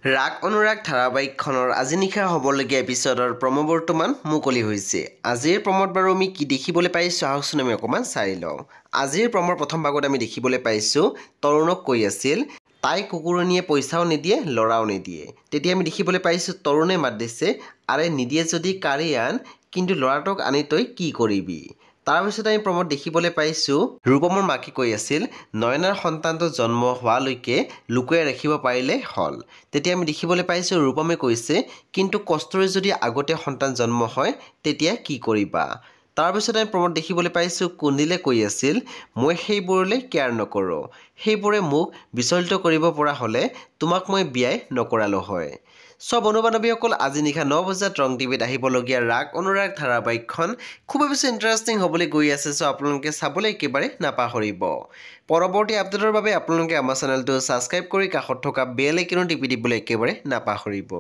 ৰাগ অনুৰাগ ধাৰাবাহিকখনৰ আজি নিশা হ'বলগীয়া এপিছডৰ প্ৰম' বৰ্তমান মুকলি হৈছে। আজিৰ প্ৰম'ত বাৰু আমি কি দেখিবলৈ পাইছোঁ আহকচোন আমি অকণমান চাই লওঁ। আজিৰ প্ৰমৰ প্ৰথম ভাগত আমি দেখিবলৈ পাইছোঁ তৰুণক কৈ আছিল তাই কুকুৰণীয়ে পইচাও নিদিয়ে ল'ৰাও নিদিয়ে। তেতিয়া আমি দেখিবলৈ পাইছোঁ তৰুণে মাত দিছে আৰে নিদিয়ে যদি কাঢ়ি আন, কিন্তু ল'ৰাটোক আনি তই কি কৰিবি। তাৰপিছত আমি প্ৰম'ত দেখিবলৈ পাইছোঁ ৰূপমৰ মাকে কৈ আছিল নয়নাৰ সন্তানটো জন্ম হোৱালৈকে লুকুৱাই ৰাখিব পাৰিলে হ'ল। তেতিয়া আমি দেখিবলৈ পাইছোঁ ৰূপমে কৈছে কিন্তু কষ্টৰে যদি আগতে সন্তান জন্ম হয় তেতিয়া কি কৰিবা। তাৰপিছত আমি প্ৰম'ত দেখিবলৈ পাইছোঁ কুন্দিলে কৈ আছিল মই সেইবোৰলৈ কেয়াৰ নকৰোঁ, সেইবোৰে মোক বিচলিত কৰিব পৰা হ'লে তোমাক মই বিয়াই নকৰালো হয়। সব বন্ধু-বান্ধৱীসকল আজি নিশা 9 বজাত ৰং টিভিত আহিবলগীয়া ৰাগ অনুৰাগ ধাৰাবাহিকখন খুবেই বেছি ইণ্টাৰেষ্টিং হ'বলৈ গৈ আছে, চ' আপোনালোকে চাবলৈ একেবাৰে নাপাহৰিব। পৰৱৰ্তী আপডেটৰ বাবে আপোনালোকে আমাৰ চেনেলটো ছাবস্ক্ৰাইব কৰি কাষত থকা বেল আইকনত টিপি দিবলৈ একেবাৰে নাপাহৰিব।